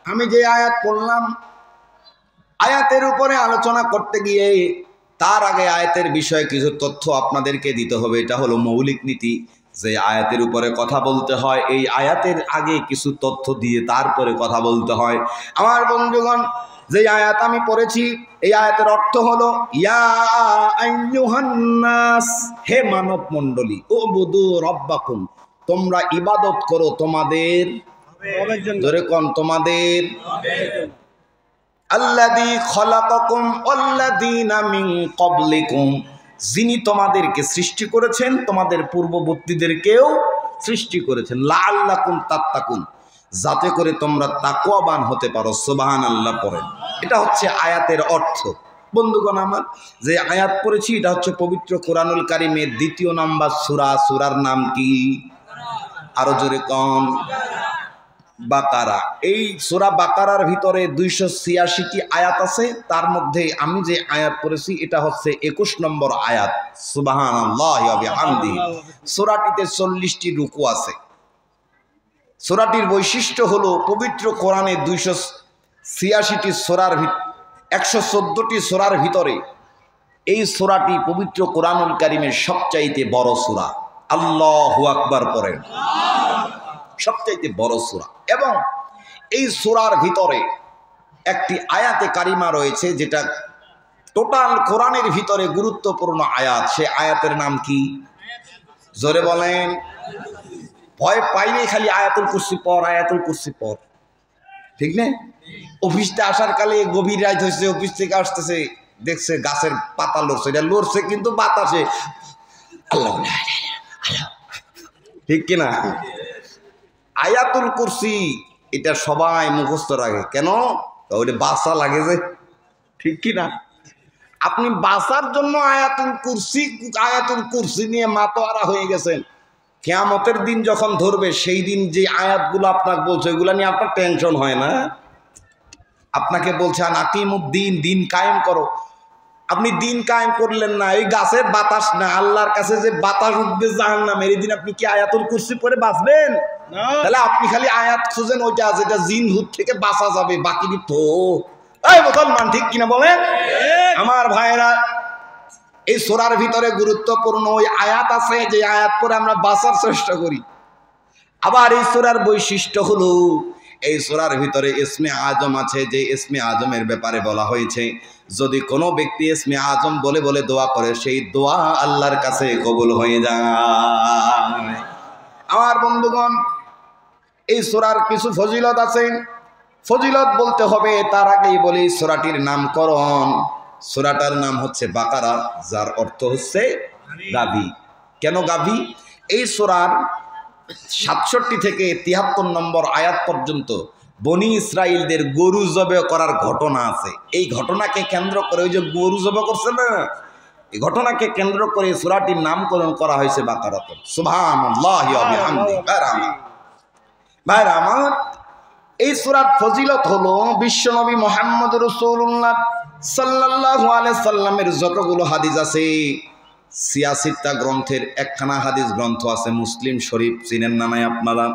আমি যে আয়াত পড়লাম, আয়াতের উপরে আলোচনা করতে গিয়ে তার আগে আয়াতের বিষয়ে কিছু তথ্য আপনাদেরকে দিতে হবে। এটা হলো মৌলিক নীতি, যে আয়াতের উপরে কথা বলতে হয় এই আয়াতের আগে কিছু তথ্য দিয়ে তারপরে কথা বলতে হয়। আমার বন্ধুগণ, যে আয়াত আমি পড়েছি এই আয়াতের অর্থ হলো ইয়া আইয়ুহান নাস, হে মানব মণ্ডলী, উবুদু রব্বাকুম, তোমরা ইবাদত করো তোমাদের ধরে কোন তোমাদের আল্লাযী খলাকাকুম ওয়াল্লাযীনা মিন ক্বাবলিকুম, যিনি তোমাদেরকে সৃষ্টি করেছেন, তোমাদের পূর্ববর্তীদেরকেও সৃষ্টি করেছেন, লাআল্লাকুম তাত্তাকুন, যাতে করে তোমরা তাকওয়াবান হতে পারো। সুবহানাল্লাহ পড়েন। এটা হচ্ছে আয়াতের অর্থ। বন্ধুগণ আমার, যে আয়াত পড়েছি এটা হচ্ছে পবিত্র কোরআনুল কারীমের ২য় নাম্বার সূরা। সূরার নাম কি? আরো জোরে কোন? বাকারা। এই সূরা বাকারার ভিতরে ২৮৬টি আয়াত আছে। তার মধ্যে আমি যে আয়াত পড়েছি এটা হচ্ছে ২১ নম্বর আয়াত। সুবহানাল্লাহি ওয়া বিহামদিহি। সূরাটিতে ৪০টি রুকু আছে। সূরাটির বৈশিষ্ট্য হলো পবিত্র কোরআনে ২৮৬টি সূরার ১১৪টি সূরার ভিতরে এই সূরাটি পবিত্র কোরআনুল কারীমের সবচাইতে বড় সূরা। আল্লাহু আকবার পড়েন। সবচাইতে বড় সূরা। এবং এই সূরার ভিতরে একটি আয়াতে কারিমা রয়েছে যেটা টোটাল কোরআনের ভিতরে গুরুত্বপূর্ণ আয়াত। সে আয়াতের নাম কি? জোরে বলেন। ভয় পাইলেই খালি আয়াতুল কুরসি পড়, আয়াতুল কুরসি পড়, ঠিক না? অফিসতে আসার কালে গভীর রাত হয়েছে, অফিস থেকে আসতেছে, দেখছে গাছের পাতা লড়ছে, এটা লড়ছে কিন্তু বাতাসে, আল্লাহ, ঠিক কিনা? আয়াতুল কুরসি এটা সবাই মুখস্থ রাখে। কেন? ওইটা বাসা লাগে যে, ঠিক কিনা? আপনি বাসার জন্য আয়াতুল কুরসি নিয়ে মাতোয়ারা হয়ে গেছেন। কিয়ামতের দিন যখন ধরবে সেই দিন যে আয়াতগুলো আপনাকে বলছে ওইগুলো নিয়ে আপনার টেনশন হয় না? আপনাকে বলছে আকিমুদ্দিন, দিন কায়েম করো, আপনি দিন কায়েম করলেন না, এই গাছের বাতাস না, আল্লাহর কাছে যে বাতাস উঠবে জাহান্নামের, এই দিন আপনি কি আয়াতুল কুরসি পড়ে বাঁচবেন? তাহলে আপনি খালি আয়াত খুঁজেন ওইটা যেটা জিন ভূত থেকে বাঁচা যাবে, বাকি তো এই মুসলমান, ঠিক কিনা বলেন? আমার ভাইয়েরা, এই সূরার ভিতরে গুরুত্বপূর্ণ ওই আয়াত আছে যে আয়াত পরে আমরা বাঁচার চেষ্টা করি। আবার এই সূরার বৈশিষ্ট্য হলো এই সূরার ভিতরে ইসমে আজম আছে, যে ইসমে আজমের ব্যাপারে বলা হয়েছে যদি কোনো ব্যক্তি ইসমে আজম বলে বলে দোয়া করে সেই দোয়া আল্লাহর কাছে কবুল হয়ে যায়। আমার বন্ধুগণ, এই সূরার কিছু ফজিলত আছে। ফজিলত বলতে হবে তার আগেই বলি সূরাটির নামকরণ। সূরাটার নাম হচ্ছে বাকারা, যার অর্থ হচ্ছে গাভী। কেন গাভী? এই সূরার ৬৭ থেকে ৭৩ নম্বর আয়াত পর্যন্ত বনি ইসরাইলদের গরু জবে করার ঘটনা আছে। এই ঘটনাকে কেন্দ্র করে, ওই যে গরু জবে করছে না, এই ঘটনাকে কেন্দ্র করে সূরাটির নামকরণ করা হয়েছে বাকারা। সুবহানাল্লাহি ওয়া বিহামদিহি। ভাইরা আমার, এই সূরার ফজিলত হলো বিশ্বনবী মুহাম্মদ রাসূলুল্লাহ সাল্লাল্লাহু আলাইহি সাল্লামের যতগুলো হাদিস আছে, ৮৬টা গ্রন্থের একখানা হাদিস গ্রন্থ আছে মুসলিম শরীফ। চিনেন না নাই আপনারা?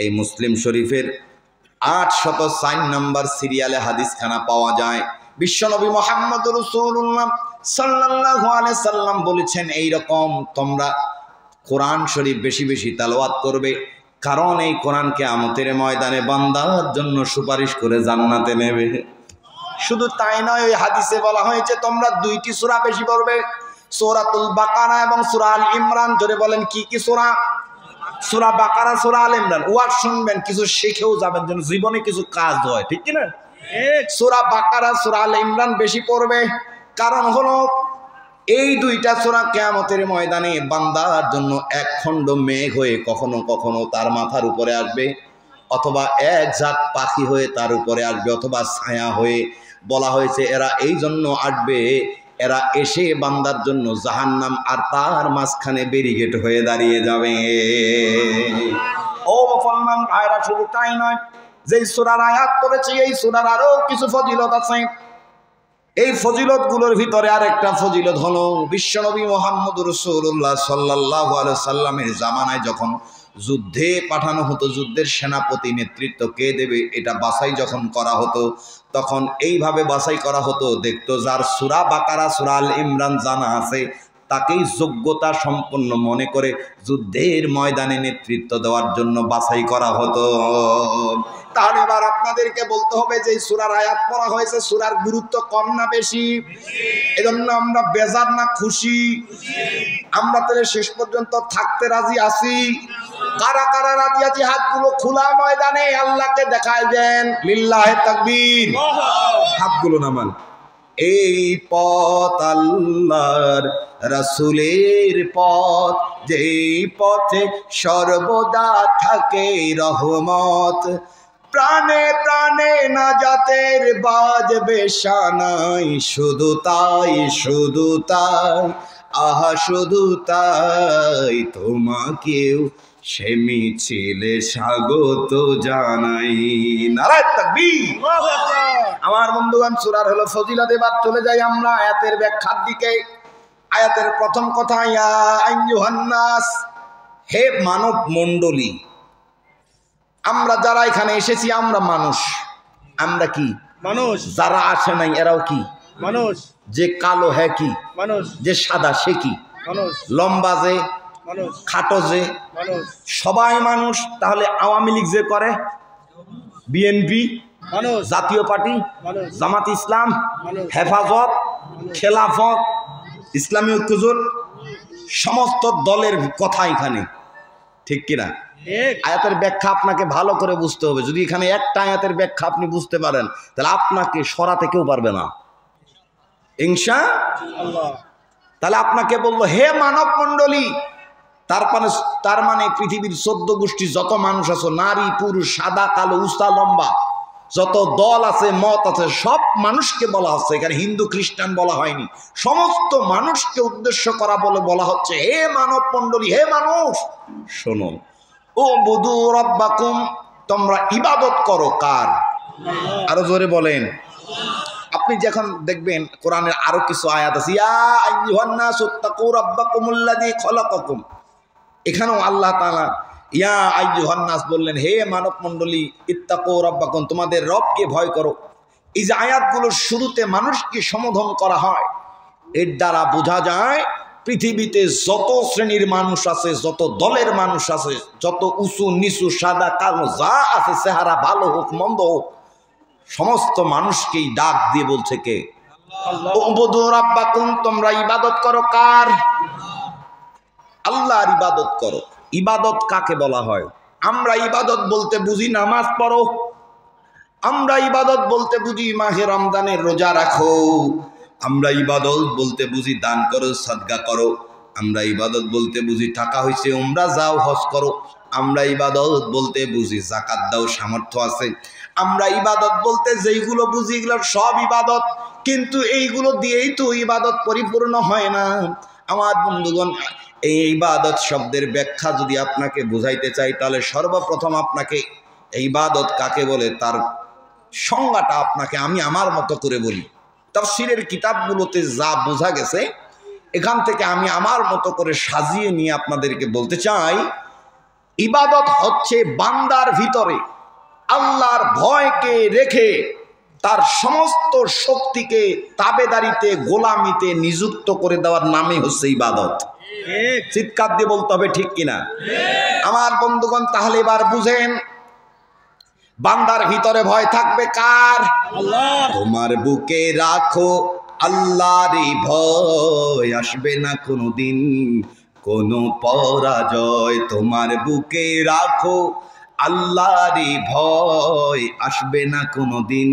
এই মুসলিম শরীফের ৮০৪ নম্বর সিরিয়ালে হাদিসখানা পাওয়া যায়। বিশ্বনবী মুহাম্মদ রাসূলুল্লাহ সাল্লাল্লাহু আলাইহি সাল্লাম বলেছেন এইরকম, তোমরা কোরআন শরীফ বেশি বেশি তেলাওয়াত করবে, কারণ এই কোরআন কিয়ামতের ময়দানে বান্দার জন্য সুপারিশ করে জান্নাতে নেবে। শুধু তাই নয়, ওই হাদিসে বলা হয়েছে তোমরা ২টি সূরা বেশি পড়বে, সূরাতুল বাকারা এবং সূরা আল ইমরান। জোরে বলেন কি কি সূরা? সূরা বাকারা, সূরা আল ইমরান। ওয়াজ শুনবেন, কিছু শিখেও যাবেন, যেন জীবনে কিছু কাজ হয়, ঠিক কি না? সূরা বাকারা, সূরা আল ইমরান বেশি পড়বে, কারণ হলো এই ২টা সূরা কিয়ামতের ময়দানে বান্দার জন্য এক খণ্ড মেঘ হয়ে কখনো কখনো তার মাথার উপরে আসবে, অথবা এক ঝাঁক পাখি হয়ে তার উপরে আসবে, অথবা ছায়া হয়ে। বলা হয়েছে এরা এই জন্য আসবে, এরা এসে বান্দার জন্য জাহান্নাম আর তার মাঝখানে ব্যারিকেড হয়ে দাঁড়িয়ে যাবে। ও মুসলমান ভাইরা, শুধু তাই নয়, যেই সূরার আয়াত করেছি এই সূরার আরো কিছু ফজিলত আছে। এই ফজিলতগুলোর ভিতরে আরেকটা ফজিলত হলো বিশ্বনবী মুহাম্মদ রাসূলুল্লাহ সাল্লাল্লাহু আলাইহি সাল্লামের জামানায় যখন যুদ্ধে পাঠানো হতো, যুদ্ধের সেনাপতি নেতৃত্ব কে দেবে এটা বাছাই যখন করা হতো, তখন এইভাবে বাছাই করা হতো, দেখতো যার সূরা বাকারা সূরা আল ইমরান জানা আছে তাকেই যোগ্যতা সম্পন্ন মনে করে যুদ্ধের ময়দানে নেতৃত্ব দেওয়ার জন্য বাছাই করা হতো। তাহলে এবার আপনাদেরকে বলতে হবে যে সূরার আয়াত পড়া হয়েছে, সূরার গুরুত্ব কম না বেশি? এজন্য আমরা বেজার না খুশি? আমরা তাহলে শেষ পর্যন্ত থাকতে রাজি আছি? কারা কারা রাজি আছি হাতগুলো খোলা ময়দানে আল্লাহকে দেখায় দেন। লিল্লাহে তাকবীর। হাতগুলো নামান। এই পথ আল্লাহর রাসূলের পথ, যেই পথে সর্বদা থাকে রহমত, প্রাণে প্রাণে নাজাতের বাজবে শানাই, শুধু তাই শুধু তাই আহা শুধু তাই তোমাকেও সে মিছিলে স্বাগত জানাই। নারায়ে তাকবীর। আমার বন্ধুগণ, সূরার হলো ফজিলত। এবার চলে যাই আমরা আয়াতের ব্যাখ্যার দিকে। আয়াতের প্রথম কথা, ইয়া আইয়ুহান নাস, হে মানব মণ্ডলী। আমরা যারা এখানে এসেছি আমরা মানুষ। আমরা কি মানুষ? যারা আসে নাই এরাও কি মানুষ? যে কালো হ্যাঁ কি মানুষ? যে সাদা সে কি মানুষ? লম্বা যে মানুষ, খাটো যে মানুষ, সবাই মানুষ। তাহলে আওয়ামী লীগ যে করে, বিএনপি মানুষ, জাতীয় পার্টি মানুষ, জামাত ইসলাম, হেফাজত, খেলাফত, ইসলামী ঐক্যজোট, সমস্ত দলের কথা এখানে, ঠিক কিনা? আয়াতের ব্যাখ্যা আপনাকে ভালো করে বুঝতে হবে। যদি এখানে একটা আয়াতের ব্যাখ্যা আপনি বুঝতে পারেন তাহলে আপনাকে সরাতে কেউ পারবে না, ইনশাআল্লাহ। তাহলে আপনাকে বললো হে মানব মণ্ডলী, তার মানে পৃথিবীর 14 গোষ্ঠী যত মানুষ আছে, নারী পুরুষ, সাদা কালো, উঁচা লম্বা, যত দল আছে মত আছে, সব মানুষকে বলা হচ্ছে। এখানে হিন্দু খ্রিস্টান বলা হয়নি, সমস্ত মানুষকে উদ্দেশ্য করা বলে বলা হচ্ছে হে মানব মণ্ডলী, হে মানুষ শোনো, ও বুদু রব্বাকুম, তোমরা ইবাদত করো কার? আরো জোরে বলেন। আপনি যখন দেখবেন কোরআনের আরো কিছু আয়াত আছে, ইয়া আইয়ুহান নাস ইত্তাকু রাব্বাকুমুল্লাযী খলাকাকুম, এখানেও আল্লাহ তাআলা ইয়া আইয়ুহান নাস বললেন, হে মানব মণ্ডলী, ইত্তাকু রাব্বাকুম, তোমাদের রবকে ভয় করো। এই যে আয়াতগুলোর শুরুতে মানুষকে সম্বোধন করা হয়, এর দ্বারা বোঝা যায় পৃথিবীতে যত শ্রেণীর মানুষ আছে, যত দলের মানুষ আছে, যত উঁচু নিচু সাদা কালো যা আছে, চেহারা ভালো হোক মন্দ হোক, সমস্ত মানুষকেই ডাক দিয়ে বলছে কে? উবুদু রাব্বাকুম, তোমরা ইবাদত করো কার? আল্লাহর ইবাদত করো। ইবাদত কাকে বলা হয়? আমরা ইবাদত বলতে বুঝি নামাজ পড়ো, আমরা ইবাদত বলতে বুঝি মাহে রমজানের রোজা রাখো, আমরা ইবাদত বলতে বুঝি দান করো, সাদকা করো, আমরা ইবাদত বলতে বুঝি টাকা হইছে উমরা যাও, হজ করো, আমরা ইবাদত বলতে বুঝি যাকাত দাও, সামর্থ্য আছে, আমরা ইবাদত বলতে যেইগুলো বুঝি এগুলো সব ইবাদত। কিন্তু এইগুলো দিয়েই তো ইবাদত পরিপূর্ণ হয় না। আমার বন্ধুগণ, এই ইবাদত শব্দের ব্যাখ্যা যদি আপনাকে বুঝাইতে চাই তাহলে সর্বপ্রথম আপনাকে ইবাদত কাকে বলে তার সংজ্ঞাটা আপনাকে আমি আমার মতো করে বলি। তাফসীরের কিতাবগুলোতে যা বোঝা গেছে এখান থেকে আমি আমার মতো করে সাজিয়ে নিয়ে আপনাদেরকে বলতে চাই, ইবাদত হচ্ছে বান্দার ভিতরে আল্লাহর ভয়কে রেখে তার সমস্ত শক্তিকে তাবেদারিতে, গোলামিতে নিযুক্ত করে দেওয়ার নামই হচ্ছে ইবাদত। চিৎকার দিয়ে বলতে হবে ঠিক কিনা? আমার বন্ধুগণ, তাহলে এবার বুঝেন বান্দার ভিতরে ভয় থাকবে কার? আল্লাহ। তোমার বুকে রাখো আল্লাহরই ভয়, আসবে না কোনোদিন কোনো পরাজয়। তোমার বুকে রাখো আল্লাহরই ভয়, আসবে না কোনোদিন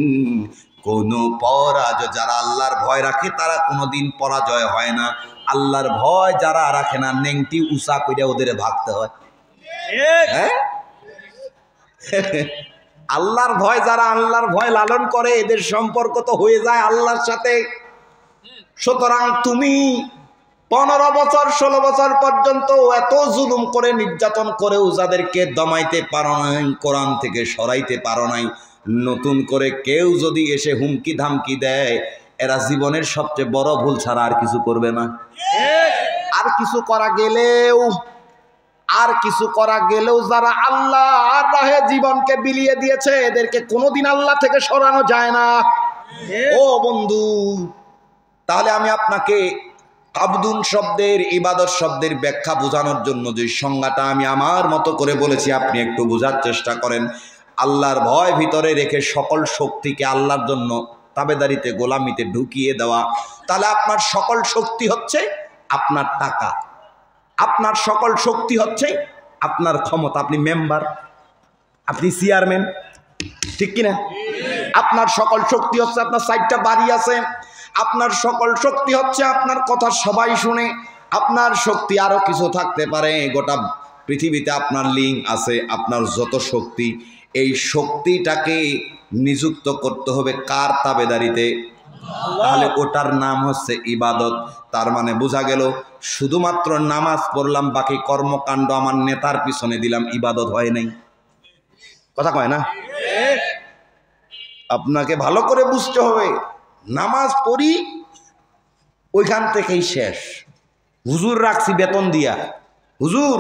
কোনো পরাজয়। যারা আল্লাহর ভয় রাখে তারা কোনোদিন পরাজয় হয় না। আল্লাহর ভয় যারা রাখে না, নেংটি উঁচা করে ওদের ভাগতে হয়। হ্যাঁ, আল্লাহর ভয় যারা আল্লাহর ভয় লালন করে এদের সম্পর্ক তো হয়ে যায় আল্লাহর সাথে। সুতরাং তুমি 15 বছর 16 বছর পর্যন্ত এত জুলুম করে নির্যাতন করেও যাদেরকে দমাইতে পারো নাই, কোরআন থেকে সরাইতে পারো নাই, নতুন করে কেউ যদি এসে হুমকি ধামকি দেয়, এরা জীবনের সবচেয়ে বড় ভুল ছাড়া আর কিছু করবে না। আর কিছু করা গেলেও আর কিছু করা গেলেও যারা আল্লাহর রাহে জীবনকে বিলিয়ে দিয়েছে এদেরকে কোনোদিন আল্লাহ থেকে সরানো যায় না। ও বন্ধু, তাহলে আমি আপনাকে আবদুন শব্দের, ইবাদত শব্দের ব্যাখ্যা বোঝানোর জন্য যে সংজ্ঞাটা আমি আমার মতো করে বলেছি আপনি একটু বোঝার চেষ্টা করেন। আল্লাহর ভয় ভিতরে রেখে সকল শক্তিকে আল্লাহর জন্য তাবেদারিতে, গোলামিতে ঢুকিয়ে দেওয়া। তাহলে আপনার সকল শক্তি হচ্ছে আপনার টাকা, আপনার সকল শক্তি হচ্ছে আপনার ক্ষমতা। আপনি মেম্বার, আপনি চেয়ারম্যান, ঠিক কিনা? আপনার সকল শক্তি হচ্ছে আপনার 4টা বাড়ি আছে, আপনার সকল শক্তি হচ্ছে আপনার কথা সবাই শুনে। আপনার শক্তি আরো কিছু থাকতে পারে, গোটা পৃথিবীতে আপনার লিঙ্ক আছে, আপনার যত শক্তি, এই শক্তিটাকে নিযুক্ত করতে হবে কার তাবেদারিতে? তাহলে ওটার নাম হচ্ছে ইবাদত। তার মানে বোঝা গেল শুধুমাত্র নামাজ পড়লাম, বাকি কর্মকাণ্ড আমার নেতার পিছনে দিলাম, ইবাদত হয় নাই। কথা কয় না? আপনাকে ভালো করে বুঝতে হবে, নামাজ পড়ি ওইখান থেকেই শেষ। হুজুর রাখছি বেতন দিয়া, হুজুর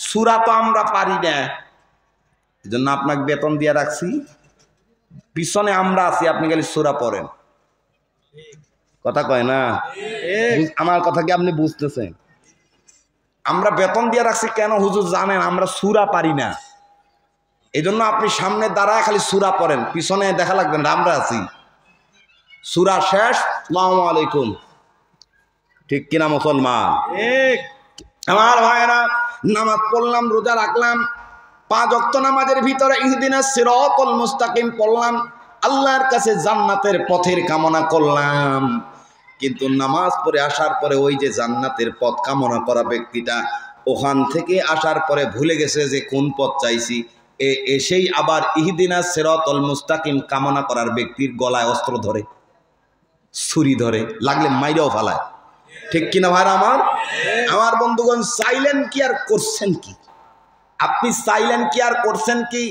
সূরা তো আমরা পারি না, এই জন্য আপনাকে বেতন দিয়া রাখছি, পিছনে আমরা আছি, আপনি খালি সূরা পড়েন। কথা কয় না? আমার কথা কি আপনি বুঝতেছেন? আমরা বেতন দিয়ে রাখছি কেন হুজুর জানেন? আমরা সূরা পারি না, এই জন্য আপনি সামনে দাঁড়ায় খালি সূরা পড়েন, পিছনে দেখা লাগবে না, আমরা আছি। সূরা শেষ, আসসালামু আলাইকুম। ঠিক কিনা মুসলমান? আমার ভাইরা, নামাজ পড়লাম, রোজা রাখলাম, 5 ওয়াক্ত নামাজের ভিতরে ইহদিনাস সিরাতাল মুস্তাকিম পড়লাম, আল্লাহর কাছে জান্নাতের পথের কামনা করলাম। কিন্তু নামাজ পড়ে আসার পরে ওই যে জান্নাতের পথ কামনা করা ব্যক্তিটা ওখান থেকে আসার পরে ভুলে গেছে যে কোন পথ চাইছি। এসেই আবার ইহদিনাস সিরাতাল মুস্তাকিম কামনা করার ব্যক্তির গলায় অস্ত্র ধরে, ছুরি ধরে, লাগলে মাইরাও ফালায়। ঠিক কিনা ভাইরা আমার? আমার বন্ধুগণ, চাইলেন কি আর করছেন কি? আপনি চাইলেন কি আর করছেন কি?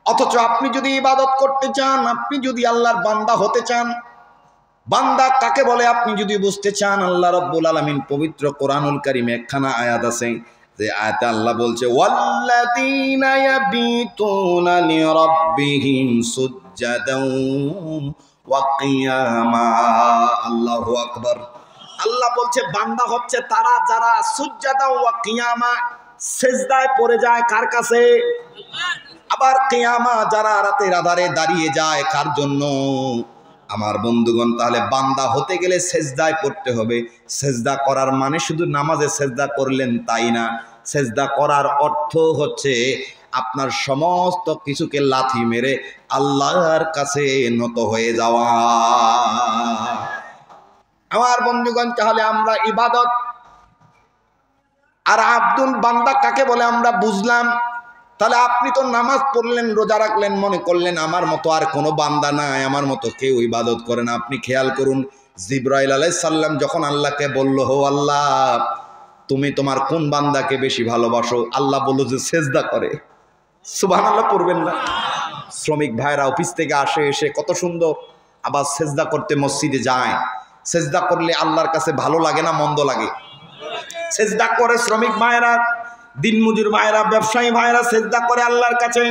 অথচ আপনি যদি ইবাদত করতে চান, আপনি যদি আল্লাহর বান্দা হতে চান, বান্দা কাকে বলে আপনি যদি বুঝতে চান, আল্লাহ রাব্বুল আলামিন পবিত্র কোরআনুল কারীমে একখানা আয়াত আছে, যে আয়াতে আল্লাহ বলছে ওয়াল্লাযীনা ইয়াবিতুনা লিরাব্বিহিম সুজ্জাদান ওয়া কিয়ামা। আল্লাহু আকবার। আল্লাহ বলছে বান্দা হচ্ছে তারা যারা সুজ্জাদা ওয়া কিয়ামা, সিজদায় পড়ে যায় কার কাছে? আবার কিয়ামা যারা রাতের আধারে দাঁড়িয়ে যায় কার জন্য? আমার বন্ধুগণ, তাহলে বান্দা হতে গেলে সেজদায় পড়তে হবে। সেজদা করার মানে শুধু নামাজে সেজদা করলেন তাই না, সেজদা করার অর্থ হচ্ছে আপনার সমস্ত কিছুকে লাথি মেরে আল্লাহর কাছে নত হয়ে যাওয়া। আমার বন্ধুগণ, তাহলে আমরা ইবাদত আর আব্দুল বান্দা কাকে বলে আমরা বুঝলাম। তাহলে আপনি তো নামাজ পড়লেন, রোজা রাখলেন, মনে করলেন আমার মতো আর কোনো বান্দা নাই, আমার মতো কেউ ইবাদত করে না। আপনি খেয়াল করুন, জিবরাইল আলাইহিস সালাম যখন আল্লাহকে বলল, হো আল্লাহ তুমি তোমার কোন বান্দাকে বেশি ভালোবাসো? আল্লাহ বলল যে সেজদা করে। সুবহানাল্লাহ পড়বেন না? শ্রমিক ভাইরা অফিস থেকে আসে, এসে কত সুন্দর আবার সেজদা করতে মসজিদে যায়। সেজদা করলে আল্লাহর কাছে ভালো লাগে না মন্দ লাগে? সেজদা করে শ্রমিক ভাইরা, দিনমজুর ভাইরা, ব্যবসায়ী ভাইরা সেজদা করে আল্লাহর কাছে।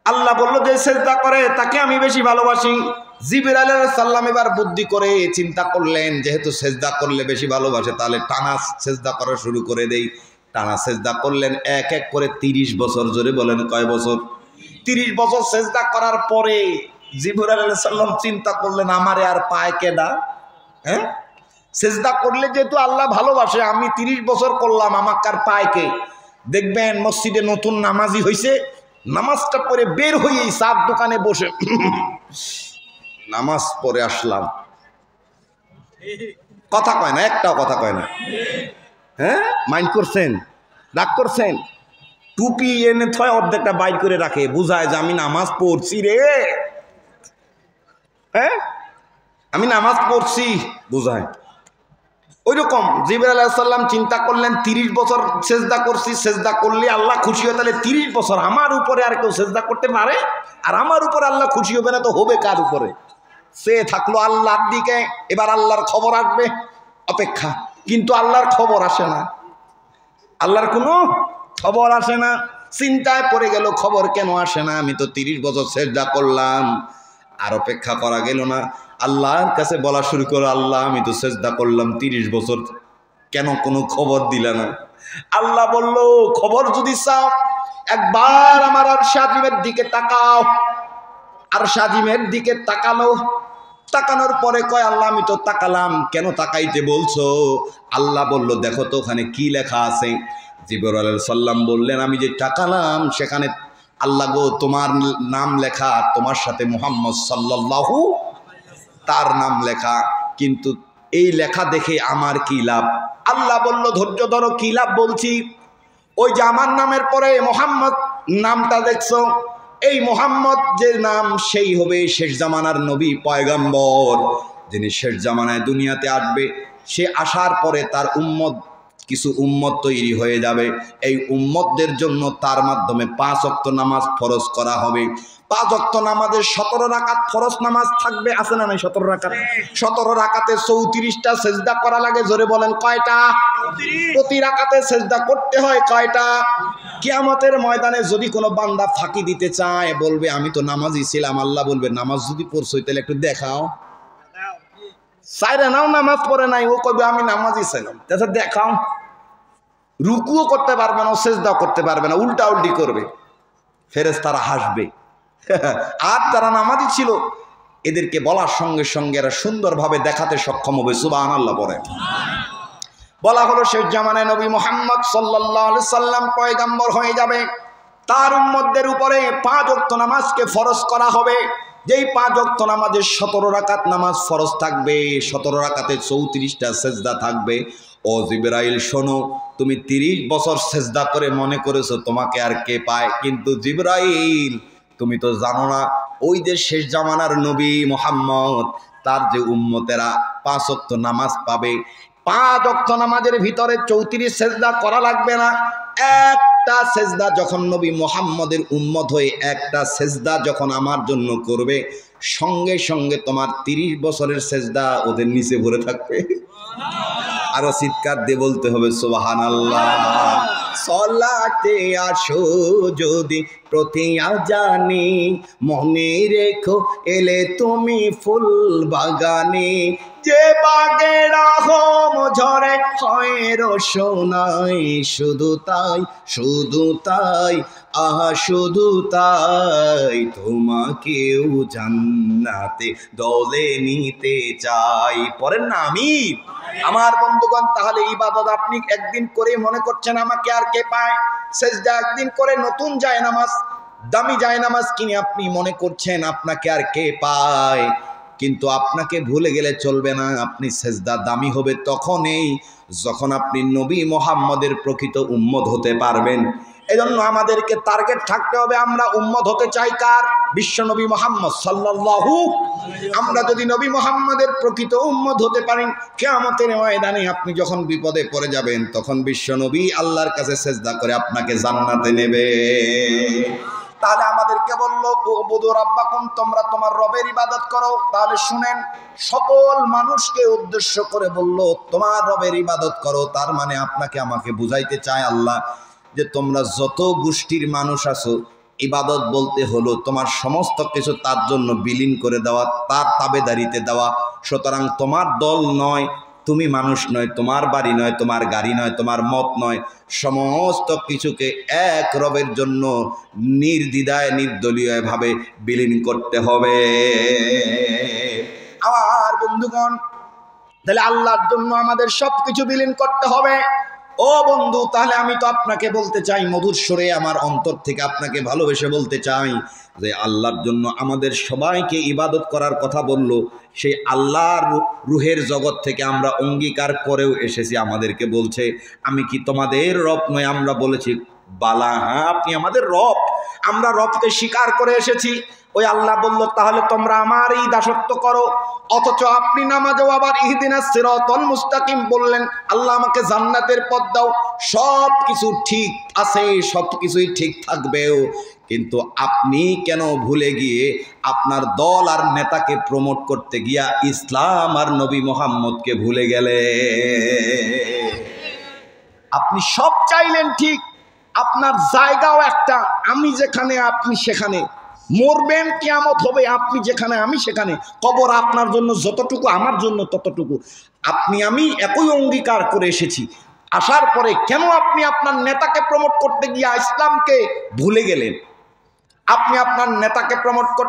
আল্লাহ বলল যে সেজদা করে তাকে আমি বেশি ভালোবাসি। জিবরাইল আলাইহিস সালাম এবার বুদ্ধি করে চিন্তা করলেন, যেহেতু সেজদা করলে বেশি ভালোবাসে, তাহলে টানা সেজদা করা শুরু করে দেই। টানা সেজদা করলেন এক এক করে 30 বছর। জোরে বলেন কয় বছর? 30 বছর সেজদা করার পরে জিবরাইল আলাইহিস সালাম চিন্তা করলেন, আমারে আর পায় কেডা? হ্যাঁ, সেজদা করলে যেহেতু আল্লাহ ভালোবাসে, আমি 30 বছর করলাম, আমাকে আর পায় কে? দেখবেন মসজিদে নতুন নামাজি হয়েছে, নামাজটা পড়ে বের হয়ে চার দোকানে বসে নামাজ পড়ে আসলাম। কথা কয় না, একটাও কথা কয় না। হ্যাঁ, মাইন্ড করছেন? রাগ করছেন? টুপি এনে থয় অর্ধেকটা বাইর করে রাখে, বুঝায় যে আমি নামাজ পড়ছি রে। হ্যাঁ, আমি নামাজ পড়ছি বুঝায়। ওই রকম জিবরাইল আলাইহিস সালাম চিন্তা করলেন, 30 বছর সেজদা করছি, সেজদা করলে আল্লাহ খুশি হয়, তাহলে 30 বছর আমার উপরে আর কেউ সেজদা করতে পারে? আর আমার উপরে আল্লাহ খুশি হবে না তো হবে কার উপরে? সে থাকলো আল্লাহর দিকে। এবার আল্লাহর খবর আসবে, অপেক্ষা। কিন্তু আল্লাহর খবর আসে না। আল্লাহর কোনো খবর আসে না। চিন্তায় পড়ে গেল, খবর কেন আসে না? আমি তো 30 বছর সেজদা করলাম। আর অপেক্ষা করা গেল না, আল্লাহর কাছে বলা শুরু করো, আল্লাহ আমি তো সেজদা করলাম 30 বছর, কেন কোনো খবর দিলা না? আল্লাহ বলল, খবর যদি চাও একবার আমার আরশ আজিমের দিকে তাকাও। আরশ আজিমের দিকে তাকালো, তাকানোর পরে কয়, আল্লাহ আমি তো তাকালাম, কেন তাকাইতে বলছো? আল্লাহ বলল, দেখো তো ওখানে কি লেখা আছে। জিবরাইল আলাইহিস সালাম বললেন, আমি যে তাকালাম সেখানে আল্লাহ গো তোমার নাম লেখা, তোমার সাথে মুহাম্মদ সাল্লাল্লাহু তার নাম লেখা, কিন্তু এই লেখা দেখে আমার কি লাভ? আল্লাহ বলল, ধৈর্য ধরো, কি লাভ বলছি। ওই যে আমার নামের পরে মোহাম্মদ নামটা দেখছো, এই মোহাম্মদ যে নাম, সেই হবে শেষ জামানার নবী পয়গম্বর, যিনি শেষ জামানায় দুনিয়াতে আসবে। সে আসার পরে তার উম্মত, কিছু উম্মত তৈরি হয়ে যাবে। এই উম্মতদের জন্য তার মাধ্যমে 5 ওয়াক্ত নামাজ ফরজ করা হবে। 5 ওয়াক্ত নামাজের 17 রাকাত ফরজ নামাজ থাকবে, আছে না নাই? 17 রাকাত। 17 রাকাতে 34টা সেজদা করা লাগে। জোরে বলেন কয়টা? প্রতি রাকাতে সেজদা করতে হয় কয়টা? কিয়ামতের ময়দানে যদি কোনো বান্দা ফাঁকি দিতে চায়, বলবে আমি তো নামাজই ছিলাম, আল্লাহ বলবে নামাজ যদি পড়ছো তাহলে একটু দেখাও। সাইরে নাও নামাজ পড়ে নাই, ও কইবে আমি নামাজই ছিলাম, তাহলে দেখাও। রুকুও করতে পারবে না, সেজদাও করতে পারবে না, উল্টা উল্টি করবে। ফেরেশতারা হাসবে। আর তারা নামাজি ছিল, এদেরকে বলার সঙ্গে সঙ্গে এরা সুন্দরভাবে দেখাতে সক্ষম হবে। সুবহানাল্লাহ বলেন। বলা হলো শেষ জামানায় নবী মুহাম্মদ সাল্লাল্লাহু আলাইহি সাল্লাম পয়গম্বর হয়ে যাবে। তার উম্মতদের উপরে 5 ওয়াক্ত নামাজকে ফরজ করা হবে। যেই 5 ওয়াক্ত নামাজের 17 রাকাত নামাজ ফরজ থাকবে, 17 রাকাতে 34টা সেজদা থাকবে। ও জিবরাইল শোনো, তুমি 30 বছর সেজদা করে মনে করেছো তোমাকে আর কে পায়, কিন্তু জিবরাইল তুমি তো জানো না, ওই যে শেষ জামানার নবী মুহাম্মদ, তার যে উম্মতেরা 5 ওয়াক্ত নামাজ পাবে, 5 ওয়াক্ত নামাজের ভিতরে 34 সেজদা করা লাগবে না। একটা সেজদা যখন নবী মুহাম্মদের উম্মত হয়ে একটা সেজদা যখন আমার জন্য করবে, সঙ্গে সঙ্গে তোমার 30 বছরের সেজদা ওদের নিচে ভরে থাকবে। আরো চিৎকার দিয়ে বলতে হবে সুবহানাল্লাহ। সলাতে আসো যদি প্রতি আজানে, মনে রেখো এলে তুমি ফুল বাগানে, যে বাগে রহম ঝরে হয় রোশনাই, শুধু তাই শুধু তাই আহা শুধু তাই, তোমাকেও জান্নাতে দলে নিতে চাই। পরের না আমিন। আমার বন্ধুগণ, তাহলে ইবাদত আপনি একদিন করে মনে করছেন আমাকে আর কে পায়, সেজদা একদিন করে নতুন জায়নামাজ, দামি জায়নামাজ কিনে আপনি মনে করছেন আপনাকে আর কে পায়, কিন্তু আপনাকে ভুলে গেলে চলবে না। আপনি সেজদা দামি হবে তখনই যখন আপনি নবী মুহাম্মদের প্রকৃত উম্মত হতে পারবেন। এজন্য আমাদেরকে টার্গেট থাকতে হবে, আমরা উম্মত হতে চাই কার? বিশ্ব নবী মুহাম্মদ সাল্লাল্লাহু। আমরা যদি নবী মুহাম্মদের প্রকৃত উম্মত হতে পারি, কিয়ামতের ময়দানে আপনি যখন বিপদে পড়ে যাবেন, তখন বিশ্ব নবী আল্লাহর কাছে সেজদা করে আপনাকে জান্নাতে নেবে। তাহলে আমাদেরকে বললো উবুদু রাব্বাকুম, তোমরা তোমার রবের ইবাদত করো। তাহলে শুনেন, সকল মানুষকে উদ্দেশ্য করে বলল তোমার রবের ইবাদত করো। তার মানে আপনাকে আমাকে বুঝাইতে চায় আল্লাহ যে তোমরা যত গোষ্ঠীর মানুষ আছো, ইবাদত বলতে হলো তোমার সমস্ত কিছু তার জন্য বিলীন করে দেওয়া, তার তাবেদারিতে দেওয়া। সুতরাং তোমার দল নয়, তুমি মানুষ নয়, তোমার বাড়ি নয়, তোমার গাড়ি নয়, তোমার মত নয়, সমস্ত কিছুকে এক রবের জন্য নির্দ্বিধায় নির্দলীয়ভাবে বিলীন করতে হবে। আমার বন্ধুগণ, তাহলে আল্লাহর জন্য আমাদের সবকিছু বিলীন করতে হবে। ও বন্ধু, তাহলে আমি তো আপনাকে বলতে চাই, মধুর সুরে আমার অন্তর থেকে আপনাকে ভালোবেসে বলতে চাই যে আল্লাহর জন্য আমাদের সবাইকে ইবাদত করার কথা বলল। সেই আল্লাহর রুহের জগৎ থেকে আমরা অঙ্গীকার করেও এসেছি, আমাদেরকে বলছে আমি কি তোমাদের রব নই? আমরা বলেছি বালা, হ্যাঁ আপনি আমাদের রব। আমরা রবকে স্বীকার করে এসেছি। ওই আল্লাহ বলল তাহলে তোমরা আমারই দাসত্ব করো, অথচ আপনি নামাজেও আবার ইহদিনাস সিরাতাল মুস্তাকিম বললেন। আল্লাহ আমাকে জান্নাতের পথ দাও। সব কিছু ঠিক আছে, সব কিছুই ঠিক থাকবেও, কিন্তু আপনি কেন ভুলে গিয়ে আপনার দল আর নেতাকে প্রমোট করতে গিয়া ইসলাম আর নবী মুহাম্মদকে ভুলে গেলে? আপনি সব চাইলেন ঠিক, আপনার জায়গাও একটা, আমি যেখানে আপনি সেখানে, মরবেন কিয়ামত হবে আপনি যেখানে আমি সেখানে, কবর আপনার জন্য যতটুকু আমার জন্য ততটুকু। আপনি আমি একই অঙ্গীকার করে এসেছি, আসার পরে কেন আপনি আপনার নেতাকে প্রমোট করতে গিয়ে ইসলামকে ভুলে গেলেন? আপনি আপনার নেতাকে প্রমোট করতে